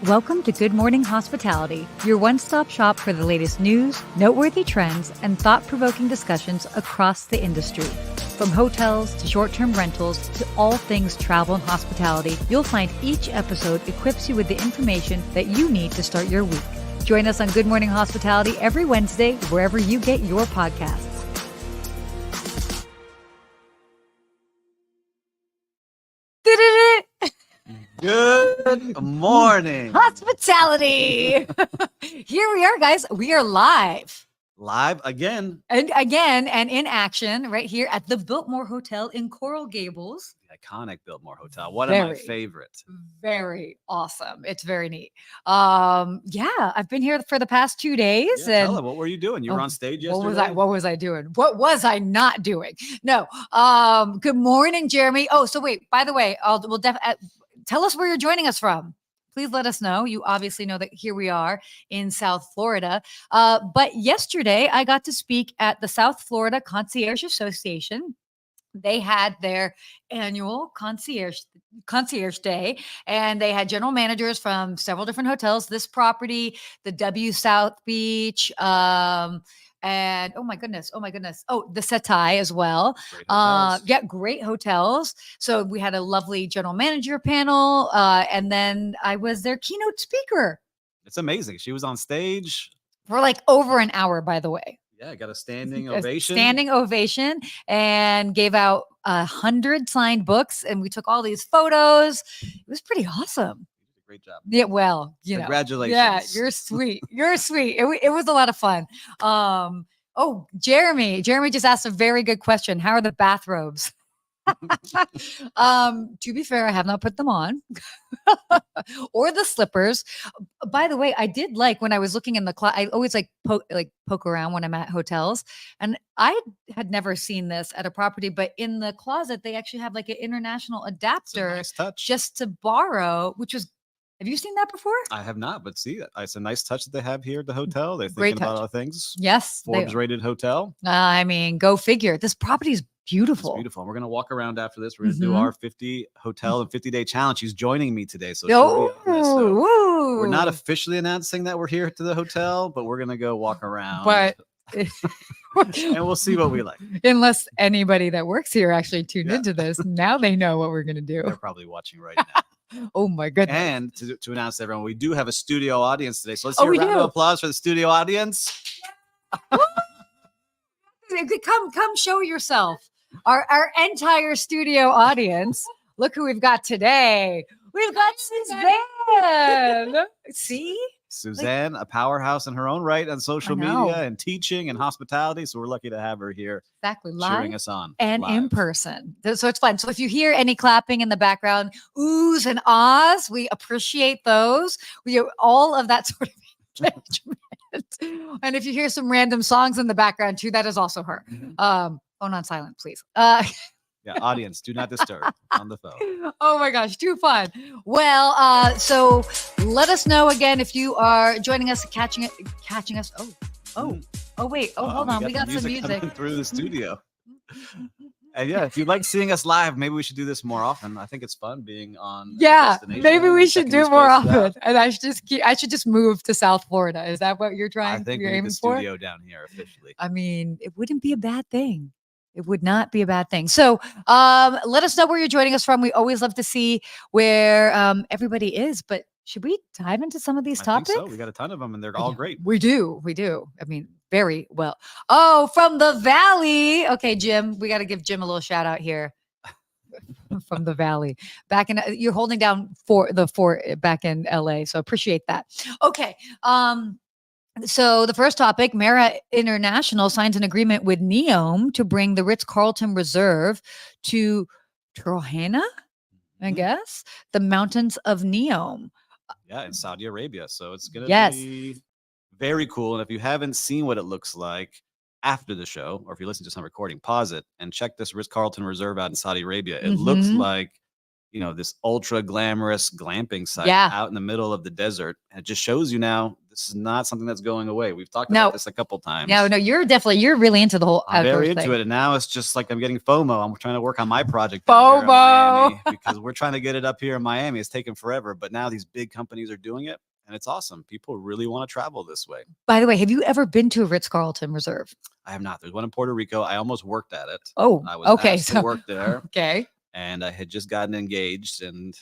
Welcome to Good Morning Hospitality, your one-stop shop for the latest news, noteworthy trends, and thought-provoking discussions across the industry. From hotels to short-term rentals to all things travel and hospitality, you'll find each episode equips you with the information that you need to start your week. Join us on Good Morning Hospitality every Wednesday, wherever you get your podcasts. Good morning. Hospitality. Here we are, guys. We are live. Live again. And in action right here at the Biltmore Hotel in Coral Gables. The iconic Biltmore Hotel. One of my favorites. Very awesome. It's very neat. Yeah, I've been here for the past 2 days. Yeah, and tell them, what were you doing? You were on stage yesterday? What was I doing? What was I not doing? No. Good morning, Jeremy. Oh, so wait, by the way, tell us where you're joining us from. Please let us know. You obviously know that here we are in South Florida. But yesterday I got to speak at the South Florida Concierge Association. They had their annual concierge day, and they had general managers from several different hotels, this property, the W South Beach, and oh my goodness. Oh, the Setai as well. Great hotels. So we had a lovely general manager panel. And then I was their keynote speaker. It's amazing. She was on stage for like over an hour, by the way. Yeah, got a standing ovation. And gave out 100 signed books. And we took all these photos. It was pretty awesome. Great job. Yeah, well, congratulations. Yeah, you're sweet. You're sweet. It was a lot of fun. Jeremy just asked a very good question. How are the bathrobes? To be fair, I have not put them on or the slippers. By the way, I did like when I was looking in the I always poke around when I'm at hotels, and I had never seen this at a property, but in the closet, they actually have like an international adapter nice touch. just to borrow, which was, have you seen that before? I have not, but see, it's a nice touch that they have here at the hotel. They're thinking about other things. Yes. Forbes rated hotel. I mean, go figure. This property is beautiful. It's beautiful. We're going to walk around after this. We're going to do our 50 hotel and 50-day challenge. She's joining me today. So we're not officially announcing that we're here to the hotel, but we're going to go walk around. But and we'll see what we like. Unless anybody that works here actually tuned into this. Now they know what we're going to do. They're probably watching right now. Oh my goodness. And to announce to everyone, we do have a studio audience today. So let's hear a round of applause for the studio audience. Come show yourself. Our entire studio audience. Look who we've got today. We've got Suzanne. See? Suzanne, a powerhouse in her own right on social media and teaching and hospitality. So we're lucky to have her here. Exactly. Cheering us on. And live. In person. So it's fun. So if you hear any clapping in the background, oohs and ahs, we appreciate those. We do all of that sort of engagement. And if you hear some random songs in the background too, that is also her. Phone on silent, please. Yeah, audience, do not disturb on the phone. Oh my gosh, too fun. Well, so let us know again if you are joining us, catching us. Wait, hold on. We got some music coming through the studio. And yeah, if you'd like seeing us live, maybe we should do this more often. I think it's fun being on. Yeah, maybe we should do it more often. And I should just move to South Florida. Is that what you're trying? I think we need the studio down here officially. I mean, it wouldn't be a bad thing. It would not be a bad thing. So let us know where you're joining us from. We always love to see where everybody is. But should we dive into some of these topics? I think so. We got a ton of them, and they're all great. We do. I mean, very well. Oh, from the Valley. Okay, Jim, we got to give Jim a little shout out here. From the Valley. You're holding down the fort back in LA. So appreciate that. Okay. So the first topic, Marriott International signs an agreement with NEOM to bring the Ritz-Carlton Reserve to Trojena, I guess, the mountains of NEOM. Yeah, in Saudi Arabia. So it's going to be very cool. And if you haven't seen what it looks like after the show, or if you listen to some recording, pause it and check this Ritz-Carlton Reserve out in Saudi Arabia. It looks like, this ultra glamorous glamping site out in the middle of the desert. And it just shows you now this is not something that's going away. We've talked about this a couple times. No, you're really into the whole I'm outdoors very into thing. it. And now it's just like I'm getting FOMO. I'm trying to work on my project FOMO. down here in Miami because we're trying to get it up here in Miami. It's taken forever, but now these big companies are doing it. And it's awesome. People really want to travel this way. By the way, have you ever been to a Ritz-Carlton Reserve? I have not. There's one in Puerto Rico. I almost worked at it. Oh, I was asked to work there. Okay. And I had just gotten engaged, and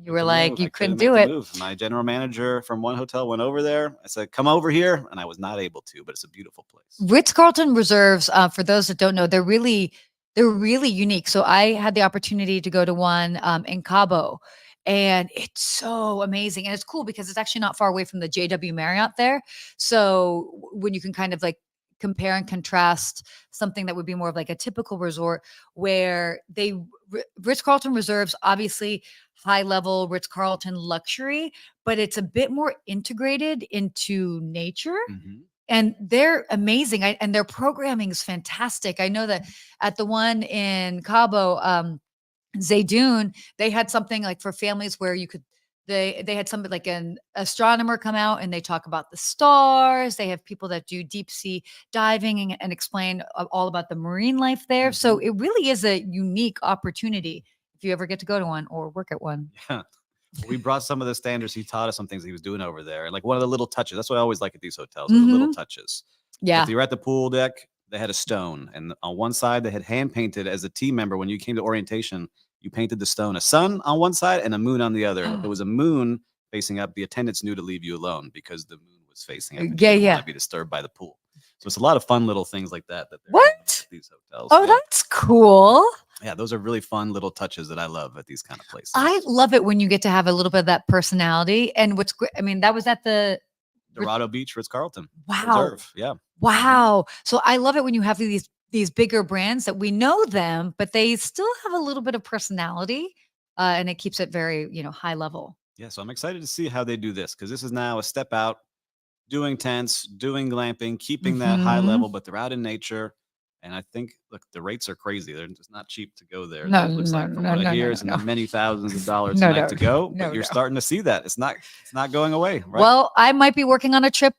you were like, you couldn't do it. My general manager from one hotel went over there. I said, come over here. And I was not able to, but it's a beautiful place. Ritz-Carlton Reserves, for those that don't know, they're really unique. So I had the opportunity to go to one in Cabo. And it's so amazing. And it's cool because it's actually not far away from the JW Marriott there. So when you can kind of like compare and contrast something that would be more of like a typical resort where Ritz-Carlton Reserves, obviously high level Ritz-Carlton luxury, but it's a bit more integrated into nature. Mm-hmm. And they're amazing. And their programming is fantastic. I know that at the one in Cabo, Zaydoon, they had something like for families where you could, they had somebody like an astronomer come out and they talk about the stars. They have people that do deep sea diving and explain all about the marine life there. So it really is a unique opportunity if you ever get to go to one or work at one. Yeah. We brought some of the standards. He taught us some things he was doing over there. And like one of the little touches, that's what I always like at these hotels, the little touches. Yeah. If you're at the pool deck, they had a stone. And on one side, they had hand painted as a team member. When you came to orientation, you painted the stone, a sun on one side and a moon on the other. If there was a moon facing up, the attendants knew to leave you alone because the moon was facing up. And you didn't want to be disturbed by the pool. So it's a lot of fun little things like that. These hotels. Oh, that's cool. Yeah, those are really fun little touches that I love at these kind of places. I love it when you get to have a little bit of that personality. And what's great, I mean, that was at the Dorado Beach, Ritz-Carlton. Wow. Reserve. Yeah. Wow. So I love it when you have these bigger brands that we know them, but they still have a little bit of personality, and it keeps it very, high level. Yeah. So I'm excited to see how they do this because this is now a step out, doing tents, doing glamping, keeping that high level, but they're out in nature. And I think, look, the rates are crazy. They're just not cheap to go there. No, it looks like from what I hear, it's many thousands of dollars a night to go. But you're starting to see that it's not going away. Right? Well, I might be working on a trip,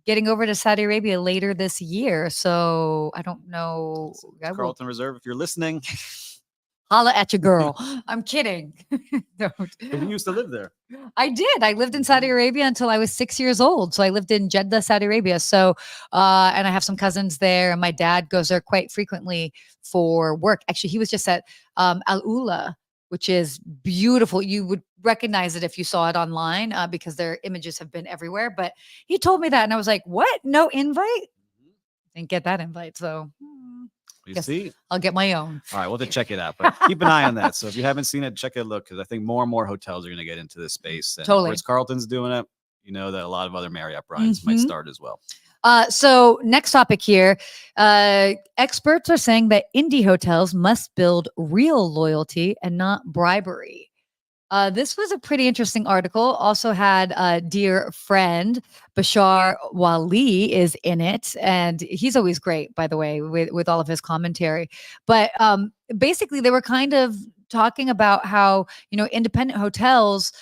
getting over to Saudi Arabia later this year. So I don't know. Carlton Reserve, if you're listening, holla at your girl. I'm kidding. You used to live there. I did. I lived in Saudi Arabia until I was 6 years old. So I lived in Jeddah, Saudi Arabia. So, and I have some cousins there, and my dad goes there quite frequently for work. Actually, he was just at Al Ula, which is beautiful. You would recognize it if you saw it online because their images have been everywhere. But he told me that, and I was like, "What? No invite? Didn't get that invite." So. You see, I'll get my own. All right, we'll have to check it out, but keep an eye on that. So if you haven't seen it, check it out, because I think more and more hotels are going to get into this space. And totally. Ritz-Carlton's doing it. You know that a lot of other Marriott brands might start as well. So next topic here, experts are saying that indie hotels must build real loyalty and not bribery. This was a pretty interesting article. Also had a dear friend, Bashar Wali, is in it. And he's always great, by the way, with all of his commentary. But basically, they were kind of talking about how, independent hotels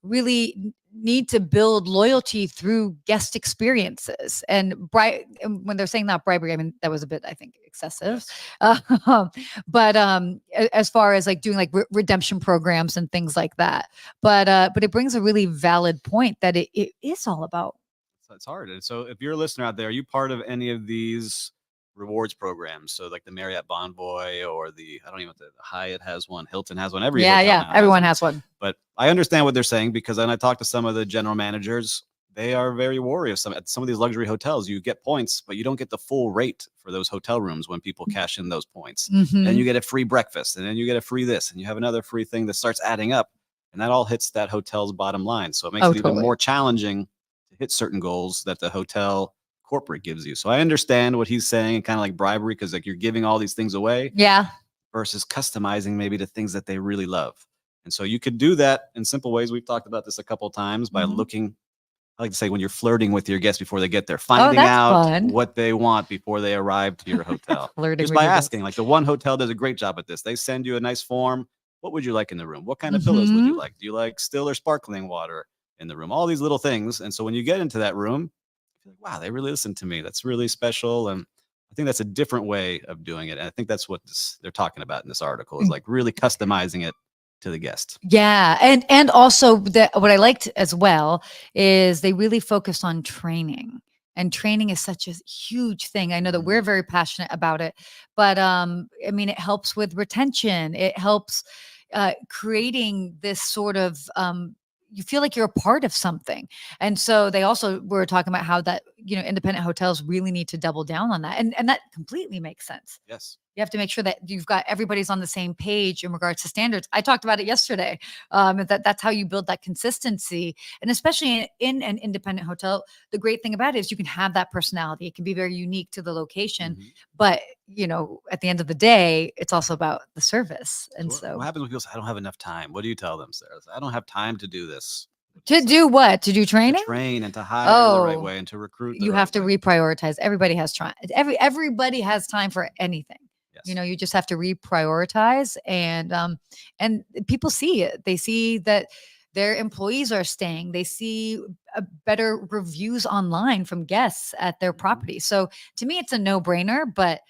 really need to build loyalty through guest experiences. And when they're saying not bribery, I mean, that was a bit, I think, excessive. But as far as like doing like redemption programs and things like that. But it brings a really valid point that it is all about. It's hard. And so if you're a listener out there, are you part of any of these rewards programs? So like the Marriott Bonvoy or the Hyatt has one, Hilton has one, everyone has one. But I understand what they're saying, because when I talk to some of the general managers, they are very wary of at some of these luxury hotels. You get points, but you don't get the full rate for those hotel rooms when people cash in those points. Then you get a free breakfast, and then you get a free this, and you have another free thing that starts adding up, and that all hits that hotel's bottom line. So it makes it even more challenging to hit certain goals that the hotel corporate gives you. So I understand what he's saying, kind of like bribery, because like you're giving all these things away, versus customizing maybe the things that they really love. And so you could do that in simple ways. We've talked about this a couple of times by looking, I like to say, when you're flirting with your guests before they get there, finding out what they want before they arrive to your hotel. Just by asking. Like the one hotel does a great job at this. They send you a nice form. What would you like in the room? What kind of pillows would you like? Do you like still or sparkling water? in the room, all these little things. And so when you get into that room, you're like, wow, they really listened to me. That's really special. And I think that's a different way of doing it. And I think that's what they're talking about in this article is like really customizing it to the guest. Yeah. And also what I liked as well is they really focused on training. And training is such a huge thing. I know that we're very passionate about it, but I mean, it helps with retention. It helps creating this sort of you feel like you're a part of something. And so they also were talking about how that, independent hotels really need to double down on that. And that completely makes sense. Yes. You have to make sure that you've got everybody's on the same page in regards to standards. I talked about it yesterday. That's how you build that consistency. And especially in an independent hotel, the great thing about it is you can have that personality. It can be very unique to the location. But, at the end of the day, it's also about the service. And so what happens when people say, I don't have enough time? What do you tell them, Sarah? I don't have time to do this. To do what? To do training? To train and to hire the right way and to recruit. You have to reprioritize. Everybody has time. Everybody has time for anything. Yes. You just have to reprioritize, and people see it. They see that their employees are staying. They see better reviews online from guests at their property. So to me, it's a no-brainer. But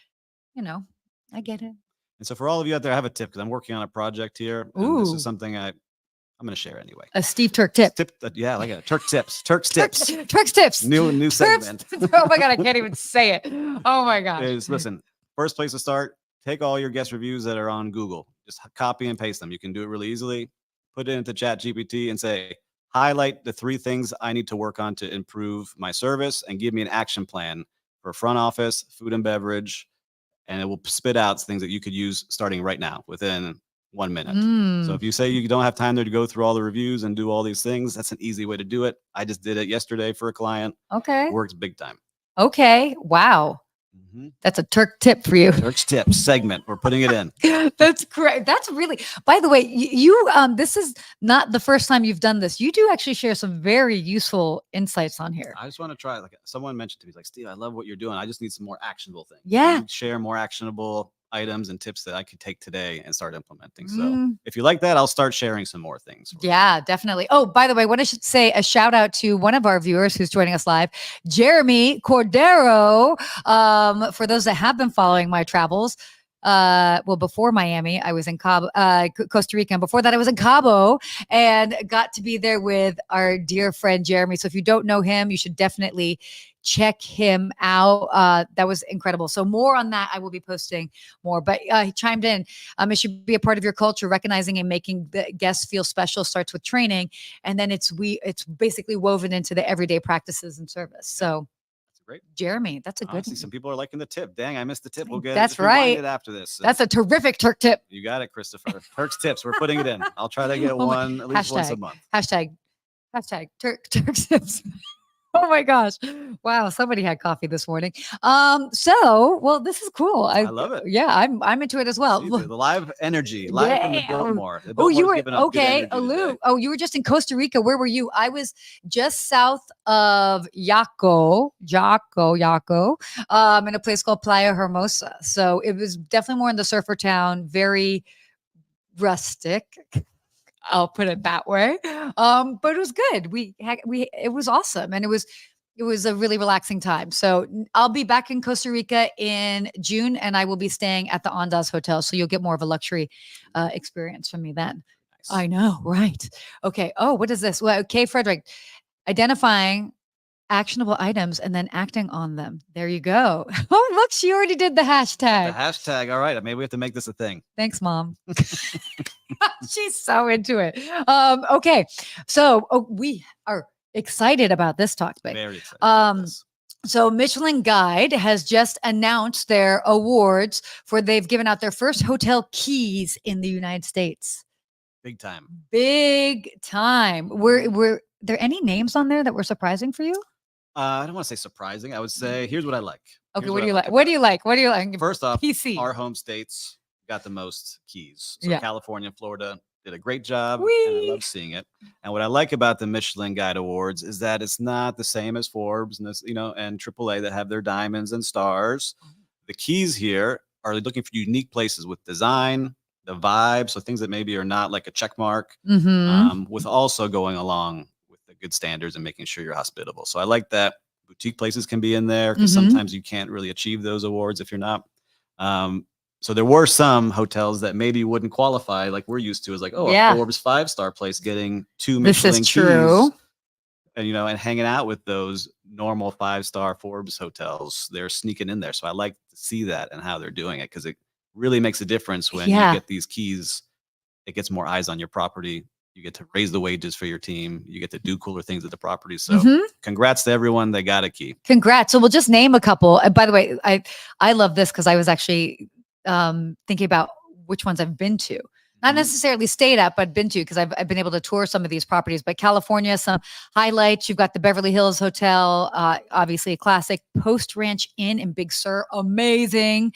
I get it. And so for all of you out there, I have a tip because I'm working on a project here. And this is something I'm going to share anyway. A Steve Turk tip. Yeah, like a Turk tips. Turk's tips. Turk's tips. New segment. Oh my God, I can't even say it. Oh my gosh. Listen, first place to start, take all your guest reviews that are on Google. Just copy and paste them. You can do it really easily. Put it into ChatGPT and say, highlight the 3 things I need to work on to improve my service and give me an action plan for front office, food and beverage. And it will spit out things that you could use starting right now within 1 minute. So if you say you don't have time there to go through all the reviews and do all these things, that's an easy way to do it. I just did it yesterday for a client. Okay. It works big time. Okay. Wow. That's a Turk tip for you. Turk's tips segment. We're putting it in. That's great. That's really, by the way, you this is not the first time you've done this. You do actually share some very useful insights on here. I just want to try, like someone mentioned to me, like, Steve, I love what you're doing. I just need some more actionable things. Yeah. Share more actionable items and tips that I could take today and start implementing. So if you like that, I'll start sharing some more things. Yeah, definitely. Oh, by the way, what I should say, a shout out to one of our viewers who's joining us live, Jeremy Cordero. For those that have been following my travels, before Miami, I was in Cabo, Costa Rica. And before that, I was in Cabo and got to be there with our dear friend, Jeremy. So if you don't know him, you should definitely check him out. That was incredible. So more on that, I will be posting more, but he chimed in. It should be a part of your culture. Recognizing and making the guests feel special starts with training. And then it's basically woven into the everyday practices and service. So great. Jeremy, that's a good one. Some people are liking the tip. Dang, I missed the tip. We'll get that's right. It after this. That's a terrific Turk tip. You got it, Christopher. Turk's tips. We're putting it in. I'll try to get one at least once a month. Hashtag Turk's tips. Oh my gosh. Wow. Somebody had coffee this morning. Well, this is cool. I love it. Yeah, I'm into it as well. See, the live energy, live from the Biltmore. Oh, you were okay. Alou. Oh, you were just in Costa Rica. Where were you? I was just south of Yaco, in a place called Playa Hermosa. So it was definitely more in the surfer town, very rustic. I'll put it that way. But it was good. It was awesome. And it was a really relaxing time. So I'll be back in Costa Rica in June, and I will be staying at the Ondas Hotel. So you'll get more of a luxury experience from me then. Nice. I know. Right. Okay. Oh, what is this? Well, okay, Frederick, identifying actionable items and then acting on them. There you go. Oh, look, she already did the hashtag. The hashtag. All right. Maybe we have to make this a thing. Thanks, Mom. She's so into it. Okay. So we are excited about this talk, babe. Very excited. So Michelin Guide has just announced their awards they've given out their first hotel keys in the United States. Big time. Big time. Were there any names on there that were surprising for you? I don't want to say surprising. I would say, here's what I like. Okay, what do you like? What do you like? What do you like? First off, PC. Our home states got the most keys. So yeah. California, Florida did a great job. And I love seeing it. And what I like about the Michelin Guide Awards is that it's not the same as Forbes and and AAA that have their diamonds and stars. The keys here are looking for unique places with design, the vibe, so things that maybe are not like a check mark, with also going along with the good standards and making sure you're hospitable. So I like that boutique places can be in there because sometimes you can't really achieve those awards if you're not. So there were some hotels that maybe wouldn't qualify like we're used to, is like, oh, a Forbes 5-star place getting 2 Michelin Keys. And, and hanging out with those normal 5-star Forbes hotels, they're sneaking in there. So I like to see that and how they're doing it, because it really makes a difference when you get these keys. It gets more eyes on your property. You get to raise the wages for your team. You get to do cooler things at the property. So congrats to everyone that got a key. Congrats. So we'll just name a couple. And by the way, I love this because I was actually thinking about which ones I've been to. Not necessarily stayed at, but been to, because I've been able to tour some of these properties. But California, some highlights. You've got the Beverly Hills Hotel, obviously a classic. Post Ranch Inn in Big Sur, amazing.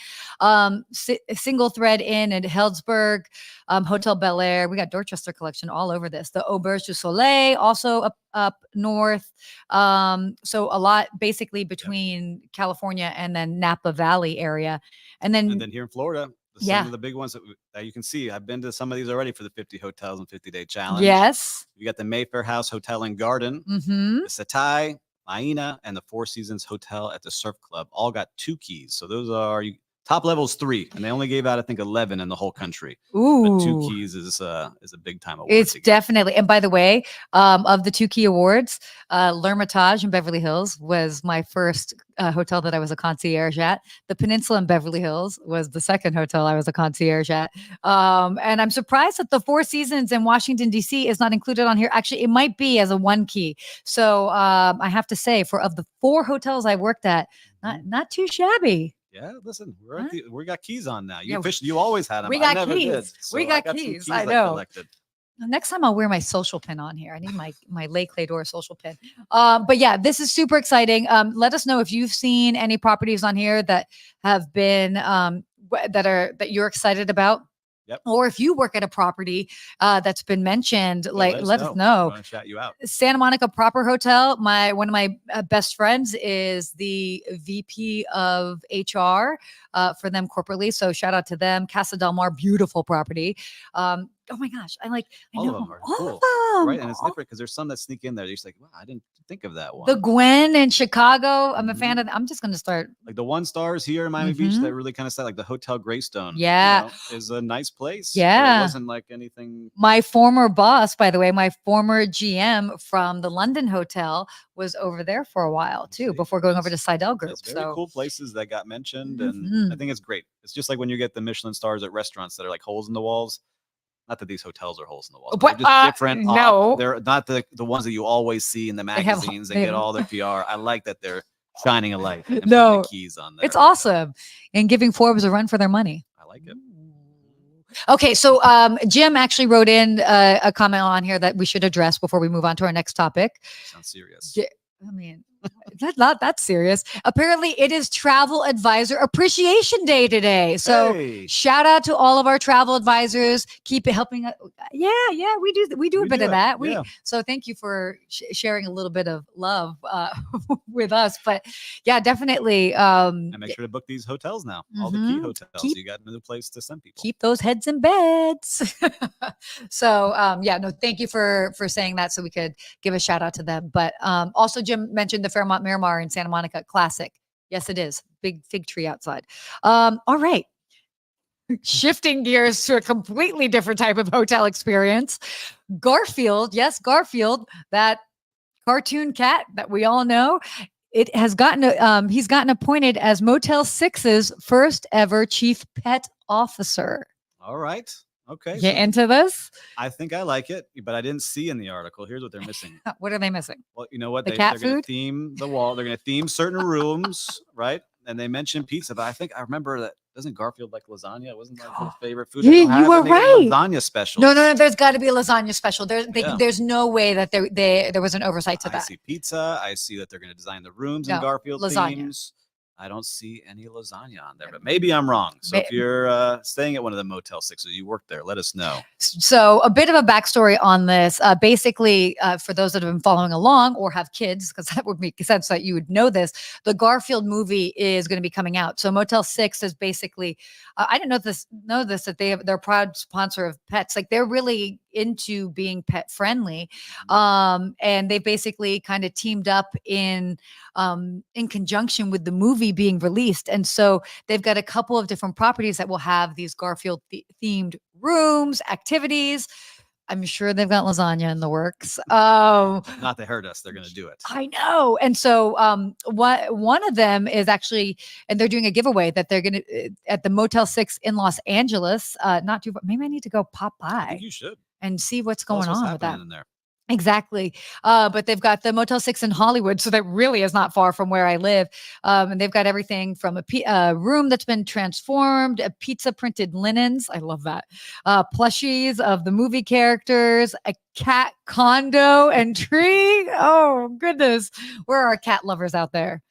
Single Thread Inn at Healdsburg, Hotel Bel Air. We got Dorchester Collection all over this. The Auberge du Soleil, also up north. So a lot basically between California and then Napa Valley area. And then here in Florida, some of the big ones that you can see. I've been to some of these already for the 50 Hotels and 50-Day Challenge. Yes. You got the Mayfair House Hotel and Garden, the Setai, Aina, and the Four Seasons Hotel at the Surf Club. All got 2 keys. So those are top levels 3, and they only gave out, I think, 11 in the whole country. Ooh. But 2 keys is a big time award. It's definitely. And by the way, of the 2 key awards, L'Hermitage in Beverly Hills was my first hotel that I was a concierge at. The Peninsula in Beverly Hills was the second hotel I was a concierge at. And I'm surprised that the Four Seasons in Washington, D.C. is not included on here. Actually, it might be as a 1 key. So I have to say, of the 4 hotels I worked at, not too shabby. Yeah, listen, we got keys on now. You always had them. We got keys. We got keys. I know. Next time I'll wear my social pin on here. I need my Le Clador social pin. But yeah, this is super exciting. Let us know if you've seen any properties on here that have been that you're excited about. Yep. Or if you work at a property that's been mentioned, let us know. I want to shout you out. Santa Monica Proper Hotel. One of my best friends is the VP of HR for them corporately. So shout out to them. Casa Del Mar, beautiful property. Oh my gosh, I all know of them are all cool. of them. Right, and it's different because there's some that sneak in there. You're just like, wow, I didn't think of that one. The Gwen in Chicago, I'm a fan of. I'm just going to start. Like the 1 stars here in Miami Beach that really kind of said, like the Hotel Greystone. Yeah, is a nice place. Yeah, it wasn't like anything. My former boss, by the way, my former GM from the London Hotel was over there for a while too, before going over to Seidel Group. It's very cool places that got mentioned, and I think it's great. It's just like when you get the Michelin stars at restaurants that are like holes in the walls. Not that these hotels are holes in the walls, but they're just different. No, they're not the ones that you always see in the magazines that get all their PR. I like that they're shining a light and putting the keys on there. It's awesome, and giving Forbes a run for their money. I like it. Okay, so Jim actually wrote in a comment on here that we should address before we move on to our next topic. Sounds serious. I mean, that's not that serious. Apparently, it is Travel Advisor Appreciation Day today. So shout out to all of our travel advisors. Keep it helping us. Yeah, we do a bit of that. So thank you for sharing a little bit of love with us. But yeah, definitely. And make sure to book these hotels now. All the key hotels. You got another place to send people. Keep those heads in beds. So thank you for saying that, so we could give a shout out to them. But also Jim mentioned the Fairmont Miramar in Santa Monica, classic. Yes, it is. Big fig tree outside. All right. Shifting gears to a completely different type of hotel experience. Garfield. Yes, Garfield, that cartoon cat that we all know. It has he's gotten appointed as Motel 6's first ever chief pet officer. All right. Okay. Get into this? I think I like it, but I didn't see in the article. Here's what they're missing. What are they missing? Well, you know what? They're going to theme the wall. They're going to theme certain rooms, right? And they mentioned pizza, but I remember that. Doesn't Garfield like lasagna? Wasn't that his favorite food? You were right. Lasagna special. No. There's got to be a lasagna special. There's no way that there was an oversight to that. I see pizza. I see that they're going to design the rooms in Garfield themes. I don't see any lasagna on there, but maybe I'm wrong. So if you're staying at one of the Motel 6s, you work there, let us know. So a bit of a backstory on this. Basically, for those that have been following along or have kids, because that would make sense that you would know this, the Garfield movie is going to be coming out. So Motel 6 is basically, I didn't know this, that they're a proud sponsor of pets. Like they're really into being pet friendly. And they basically kind of teamed up in conjunction with the movie being released. And so they've got a couple of different properties that will have these Garfield themed rooms, activities. I'm sure they've got lasagna in the works. Not they heard us. They're going to do it. I know. And so one of them is actually, and they're doing a giveaway that they're going to at the Motel 6 in Los Angeles. Not too, maybe I need to go pop by. I think you should. And see what's going on with that. In there. Exactly. But they've got the Motel 6 in Hollywood. So that really is not far from where I live. And they've got everything from a room that's been transformed, a pizza printed linens. I love that. Plushies of the movie characters, a cat condo and tree. Oh, goodness. Where are our cat lovers out there?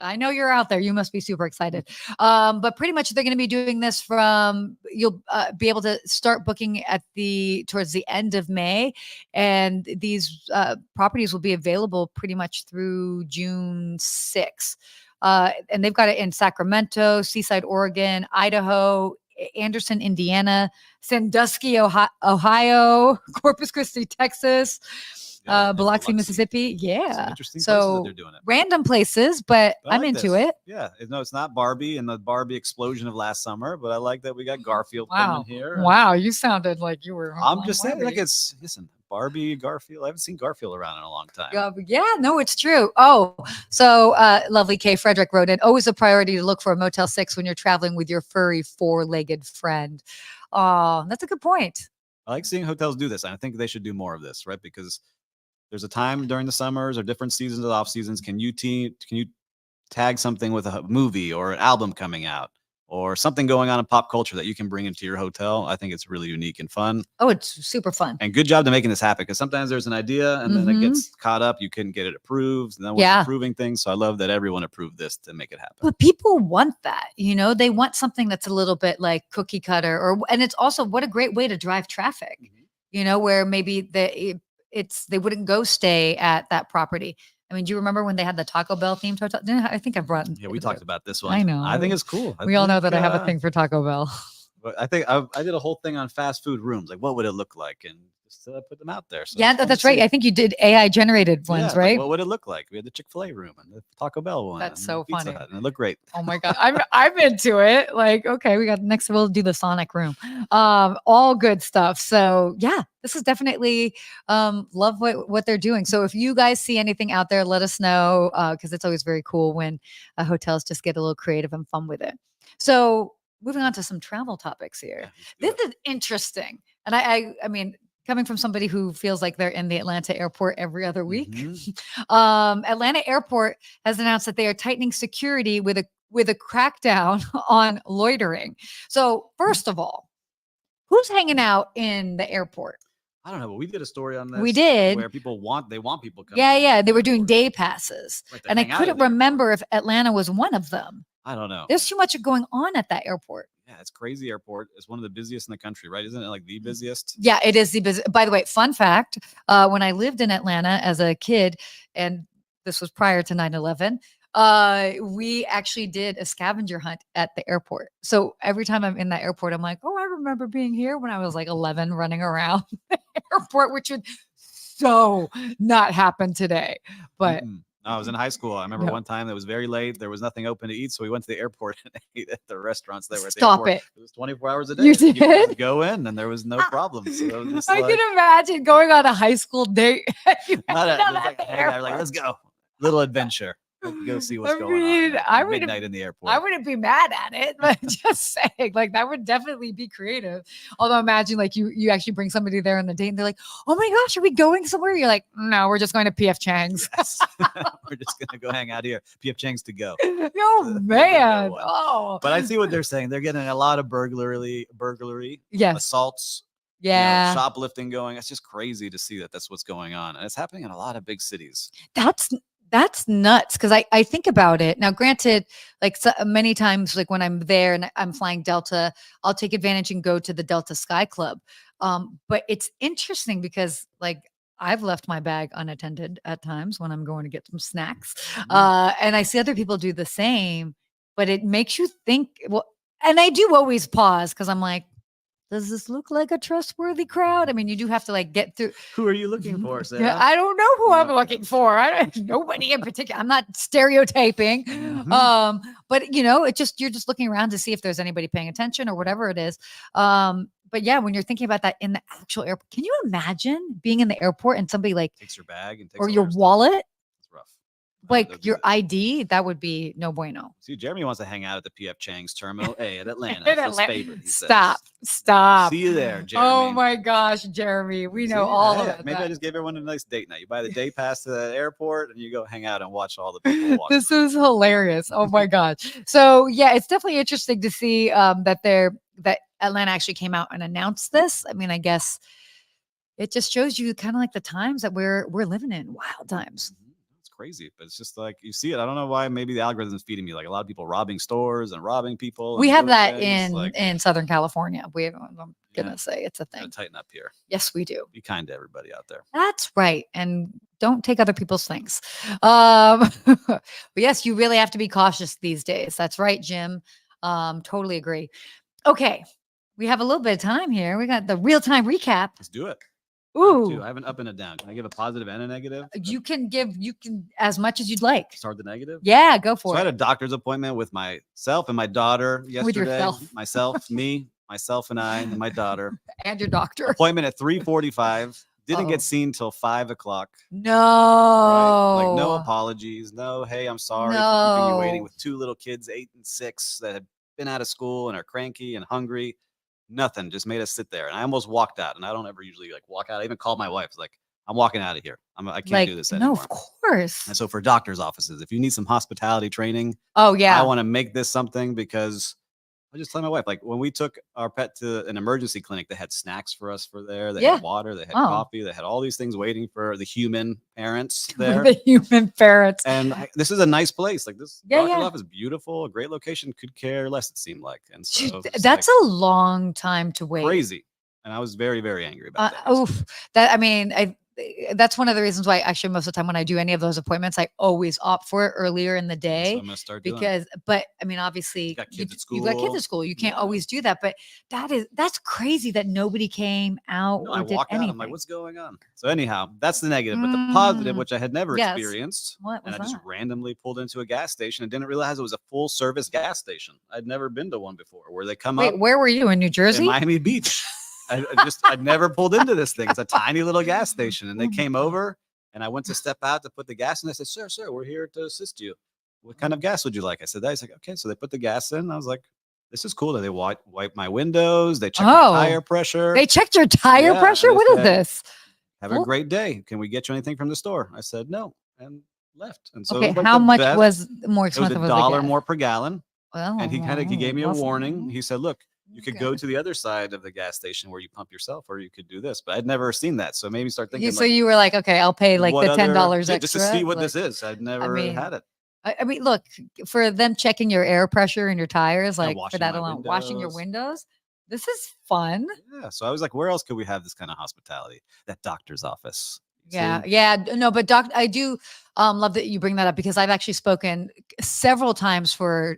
I know you're out there. You must be super excited. But pretty much they're going to be doing this from, you'll be able to start booking towards the end of May. And these properties will be available pretty much through June 6th. And they've got it in Sacramento, Seaside, Oregon, Idaho, Anderson, Indiana, Sandusky, Ohio, Corpus Christi, Texas. Biloxi, Mississippi. Yeah. Interesting places that they're doing it. Random places, but I'm into it. Yeah. No, it's not Barbie and the Barbie explosion of last summer, but I like that we got Garfield coming here. Wow. You sounded like you were. I'm just saying, like, listen, Barbie, Garfield. I haven't seen Garfield around in a long time. Yeah, no, it's true. Oh, so lovely Kay Frederick wrote in, always a priority to look for a Motel 6 when you're traveling with your furry 4-legged friend. Oh, that's a good point. I like seeing hotels do this. I think they should do more of this, right? Because there's a time during the summers or different seasons or off seasons. Can you tag something with a movie or an album coming out or something going on in pop culture that you can bring into your hotel? I think it's really unique and fun. Oh, it's super fun. And good job to making this happen, because sometimes there's an idea and then it gets caught up. You couldn't get it approved. And then we're approving things. So I love that everyone approved this to make it happen. But people want that, they want something that's a little bit like cookie cutter, and it's also what a great way to drive traffic, where maybe they wouldn't go stay at that property. I mean, do you remember when they had the Taco Bell themed hotel? I think I brought. Yeah, we talked about this one. I know. I think it's cool. We all know that I have a thing for Taco Bell. But I think I did a whole thing on fast food rooms. Like, what would it look like? And just put them out there. So yeah, that's right. I think you did AI generated ones, right? Like, what would it look like? We had the Chick-fil-A room and the Taco Bell one. That's so funny. And it looked great. Oh my God. I'm into it. Like, okay, we'll do the Sonic room. All good stuff. So yeah, this is definitely love what they're doing. So if you guys see anything out there, let us know, because it's always very cool when hotels just get a little creative and fun with it. So moving on to some travel topips here. This is interesting. And I mean, coming from somebody who feels like they're in the Atlanta airport every other week, Atlanta airport has announced that they are tightening security with a crackdown on loitering. So first of all, who's hanging out in the airport? I don't know, but we did a story on this. We did. Where people want people coming. Yeah. They were doing day passes. Right, and I couldn't remember if Atlanta was one of them. I don't know. There's too much going on at that airport. Yeah, it's crazy airport. It's one of the busiest in the country, right? Isn't it like the busiest? Yeah, it is the busiest. By the way, fun fact, when I lived in Atlanta as a kid, and this was prior to 9/11, we actually did a scavenger hunt at the airport. So every time I'm in that airport, I'm like, oh, I remember being here when I was like 11 running around the airport, which would so not happen today. But I was in high school. I remember one time it was very late. There was nothing open to eat. So we went to the airport and ate at the restaurants that were at the airport. It was 24 hours a day. You did? You could go in and there was no problem. So I can imagine going on a high school date. Like, let's go. Little adventure. Let's go see what's going on. Midnight in the airport. I wouldn't be mad at it, but just saying, like, that would definitely be creative. Although imagine like you actually bring somebody there on the date and they're like, oh my gosh, are we going somewhere? You're like, no, we're just going to PF Chang's. Yes. We're just going to go hang out here. PF Chang's to go. Oh man. Oh. But I see what they're saying. They're getting a lot of burglary, assaults. Yeah. Shoplifting going. It's just crazy to see that's what's going on. And it's happening in a lot of big cities. That's nuts, because I think about it now. Granted, like many times, like when I'm there and I'm flying Delta, I'll take advantage and go to the Delta Sky Club. But it's interesting because like I've left my bag unattended at times when I'm going to get some snacks, and I see other people do the same. But it makes you think. Well, and I do always pause because I'm like, does this look like a trustworthy crowd? I mean, you do have to like get through. Who are you looking for, Sarah? Yeah, I don't know who I'm No. looking for. Nobody in particular. I'm not stereotyping. But you know, you're just looking around to see if there's anybody paying attention or whatever it is. But yeah, when you're thinking about that in the actual airport, can you imagine being in the airport and somebody like takes your bag and takes or all your your stuff? wallet, It's rough. like your ID? That would be no bueno. See, Jeremy wants to hang out at the PF Chang's Terminal A at Atlanta. In That's his Atlanta. favorite, he Stop. says. Stop. See you there, Jeremy. Oh my gosh, Jeremy. We know See? all Hey, about maybe that. I just gave everyone a nice date night. You buy the day pass to the airport and you go hang out and watch all the people walk. This is hilarious. Oh my gosh. So yeah, it's definitely interesting to see that Atlanta actually came out and announced this. I mean, I guess it just shows you kind of like the times that we're living in, wild times. It's crazy, but it's just like you see it. I don't know why. Maybe the algorithm's feeding me like a lot of people robbing stores and robbing people. We and have doing that things, in Southern California. I'm gonna Yeah. say it's a gotta thing. tighten up here. Yes, we do. Be kind to everybody out there. That's right. And don't take other people's things. But yes, you really have to be cautious these days. That's right, Jim. Totally agree. Okay. We have a little bit of time here. We got the real-time recap. Let's do it. Ooh. I have an up and a down. Can I give a positive and a negative? You can as much as you'd like. Start the negative. Yeah, go So for I had it. a doctor's appointment with myself and my daughter yesterday. yourself. Myself and I and my daughter. And your doctor. Appointment at 3:45. Didn't Uh-oh. get seen till 5 o'clock. No. Right? Like no apologies. No, hey, I'm sorry for keeping you waiting No. with two little kids, 8 and 6, that had been out of school and are cranky and hungry. Nothing. Just made us sit there. And I almost walked out. And I don't ever usually like walk out. I even called my wife. Like, I'm walking out of here. I can't do this anymore. No, of course. And so for doctors' offices, if you need some hospitality training, Oh yeah. I want to make this something because I just tell my wife, like when we took our pet to an emergency clinic, they had snacks for us for there. They had water, they had coffee, they had all these things waiting for the human parents there. The human parents. And this is a nice place. Like this Yeah, doctor's office is beautiful, a great location, could care less, it seemed like. And so That's a long time to wait. crazy. And I was very, very angry about that. I mean, that's one of the reasons why actually most of the time when I do any of those appointments, I always opt for it earlier in the day. So I'm gonna start doing because, but I mean, obviously you got kids at you got kids at school. You can't always do that, but that's crazy that nobody came out No, or I did walked out. anything. I'm like, what's going on? So anyhow, that's the negative. But the positive, which I had never experienced, What was and I just that? randomly pulled into a gas station and didn't realize it was a full service gas station. I'd never been to one before where they come up Wait, where were you in New Jersey? in Miami Beach. I'd never pulled into this thing. It's a tiny little gas station. And they came over and I went to step out to put the gas in. I said, sir, we're here to assist you. What kind of gas would you like? I said that. He's like, okay. So they put the gas in. I was like, this is cool. They wipe my windows. They checked my tire pressure. They checked your tire pressure? What is this? Have a great day. Can we get you anything from the store? I said no and left. And so okay, how much was more expensive? It was $1 more per gallon. Well, and he gave me a warning. He said, look, you could go Okay. to the other side of the gas station where you pump yourself, or you could do this. But I'd never seen that. So it made me start thinking. So you were like, okay, I'll pay like what the $10 other- extra. just to see what like- this is. I'd never had it. I mean, look, for them checking your air pressure in your tires, like for washing that my alone, washing your windows. windows. This is fun. Yeah. So I was like, where else could we have this kind of hospitality? That doctor's office. Yeah. See? Yeah. No, but I do love that you bring that up because I've actually spoken several times for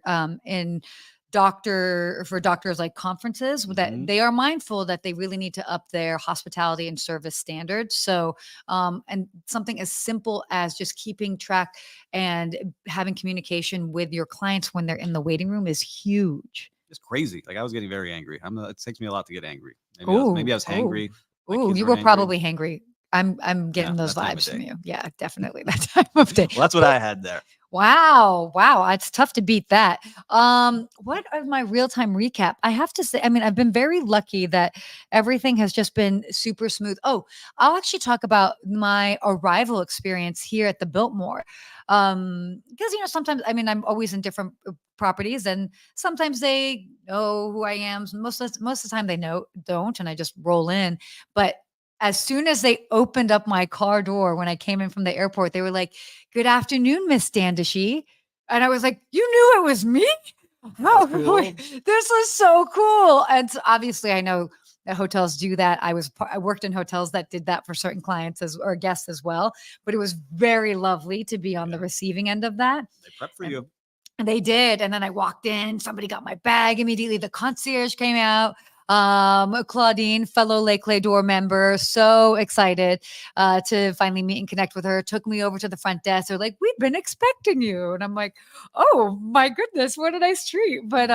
doctors like conferences that they are mindful that they really need to up their hospitality and service standards. So, and something as simple as just keeping track and having communication with your clients when they're in the waiting room is huge. It's crazy. Like I was getting very angry. It takes me a lot to get angry. Maybe I was hangry. Ooh, you were probably hangry. I'm getting those that time of vibes from day. you. Yeah, definitely that time of day. Well, that's what I had there. Wow. It's tough to beat that. What are my real-time recap? I have to say, I mean, I've been very lucky that everything has just been super smooth. Oh, I'll actually talk about my arrival experience here at the Biltmore. Because sometimes, I mean, I'm always in different properties and sometimes they know who I am. Most of the time they don't, and I just roll in. But as soon as they opened up my car door when I came in from the airport, they were like, "Good afternoon, Miss Standishy." And I was like, "You knew it was me? Oh, cool. This was so cool." And so obviously I know that hotels do that. I worked in hotels that did that for certain clients or guests as well, but it was very lovely to be on the receiving end of that. They prep for you. And they did. And then I walked in, somebody got my bag immediately. The concierge came out. Claudine, fellow Lake Door member, so excited to finally meet and connect with her. Took me over to the front desk. They're like, "We've been expecting you," and I'm like, "Oh my goodness, what a nice treat!" But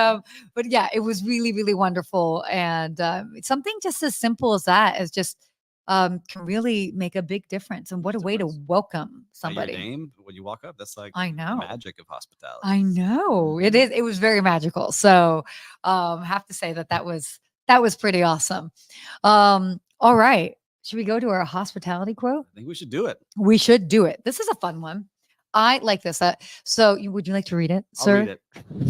yeah, it was really, really wonderful, and something just as simple as that is just can really make a big difference. And what a way to welcome somebody. Your name when you walk up, that's like I know. the magic of hospitality. I know it is. It was very magical. So have to say that was pretty awesome. All right. Should we go to our hospitality quote? I think we should do it. We should do it. This is a fun one. I like this. Would you like to read it, sir? I'll read it.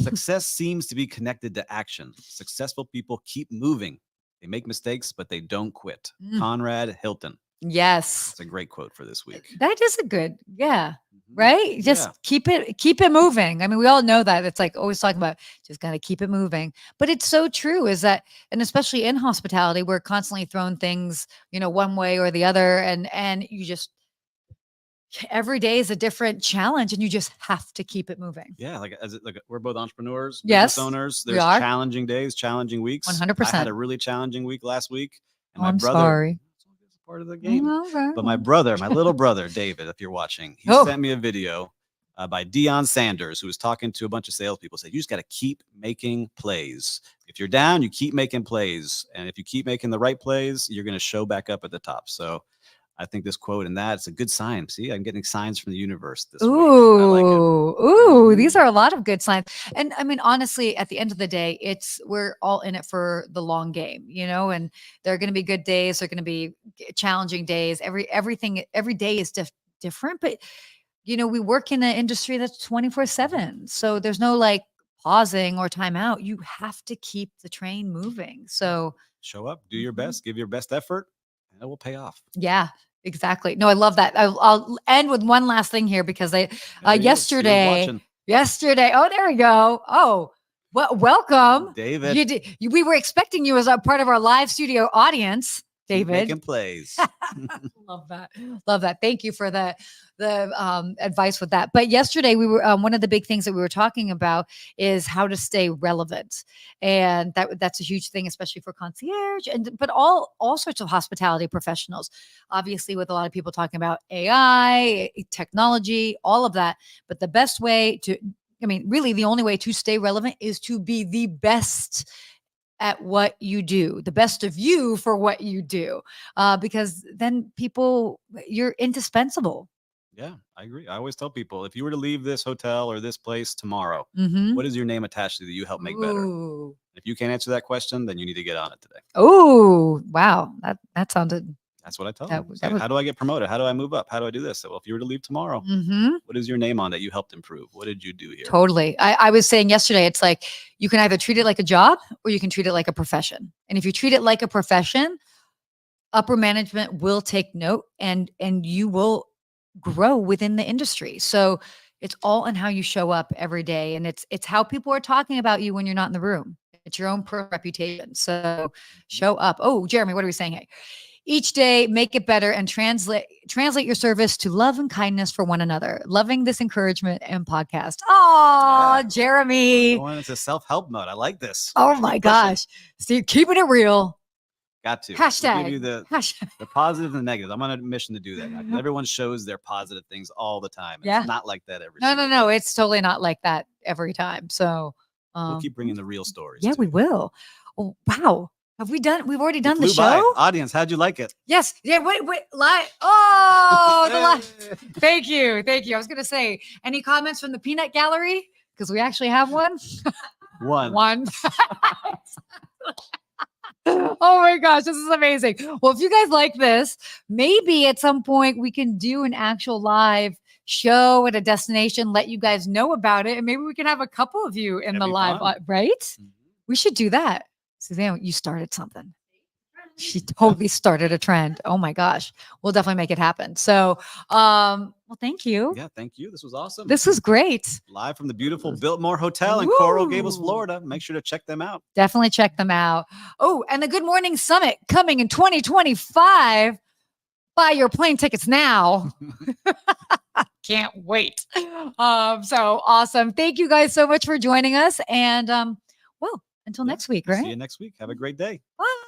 Success seems to be connected to action. Successful people keep moving. They make mistakes, but they don't quit. Conrad Hilton. Yes. It's a great quote for this week. That is a good, right? Just keep it moving. I mean, we all know that. It's like always talking about just got to keep it moving. But it's so true is that, and especially in hospitality, we're constantly throwing things, one way or the other. And you just, every day is a different challenge and you just have to keep it moving. Yeah. Like we're both entrepreneurs, business owners. There's challenging days, challenging weeks. 100%. I had a really challenging week last week. And my brother, sorry. Part of the game. But my little brother, David, if you're watching, he sent me a video by Deion Sanders, who was talking to a bunch of salespeople. Said, you just got to keep making plays. If you're down, you keep making plays. And if you keep making the right plays, you're going to show back up at the top. So I think this quote and it's a good sign. See, I'm getting signs from the universe this week. I like it. Ooh, these are a lot of good signs. And I mean, honestly, at the end of the day, we're all in it for the long game, and there are going to be good days. There are going to be challenging days. Every day is different, but we work in an industry that's 24/7. So there's no like pausing or time out. You have to keep the train moving. So show up, do your best, give your best effort, and it will pay off. Yeah. Exactly. No, I love that. I'll end with one last thing here because yesterday. Oh, there we go. Oh, well, welcome, David. We were expecting you as a part of our live studio audience, David. Making plays. Love that. Thank you for the advice with that. But yesterday we were one of the big things that we were talking about is how to stay relevant, and that's a huge thing, especially for concierge but all sorts of hospitality professionals. Obviously, with a lot of people talking about AI, technology, all of that. But the best way really the only way to stay relevant is to be the best at what you do, the best of you for what you do, because then you're indispensable. Yeah, I agree. I always tell people, if you were to leave this hotel or this place tomorrow, what is your name attached to that you help make better? If you can't answer that question, then you need to get on it today. Oh, wow. That sounded... That's what I tell them. How do I get promoted? How do I move up? How do I do this? So, well, if you were to leave tomorrow, what is your name on that you helped improve? What did you do here? Totally. I was saying yesterday, it's like you can either treat it like a job or you can treat it like a profession. And if you treat it like a profession, upper management will take note and you will grow within the industry. So it's all in how you show up every day. And it's how people are talking about you when you're not in the room. It's your own reputation. So show up. Oh, Jeremy, what are we saying here? Each day, make it better and translate your service to love and kindness for one another. Loving this encouragement and podcast. Oh, yeah. Jeremy. Going into self-help mode. I like this. Oh my gosh. See, keeping it real. Got to. Hashtag. Give you the positive and the negative. I'm on a mission to do that now. Everyone shows their positive things all the time. It's not like that every time. No. It's totally not like that every time. So we'll keep bringing the real stories. Yeah, we will. Oh, wow. We've already done the show? By. Audience, how'd you like it? Yes. Yeah. Wait. Live. Oh, the live. Thank you. I was going to say, any comments from the peanut gallery? Because we actually have one. One. Oh my gosh, this is amazing. Well, if you guys like this, maybe at some point we can do an actual live show at a destination, let you guys know about it. And maybe we can have a couple of you in the live, right? Mm-hmm. We should do that. Suzanne, you started something. She totally started a trend. Oh my gosh. We'll definitely make it happen. So, well, thank you. Yeah, thank you. This was awesome. This was great. Live from the beautiful Biltmore Hotel in Coral Gables, Florida. Make sure to check them out. Definitely check them out. Oh, and the Good Morning Summit coming in 2025. Buy your plane tickets now. Can't wait. So awesome. Thank you guys so much for joining us. And, well, until next week, See right? you next week. Have a great day. Bye.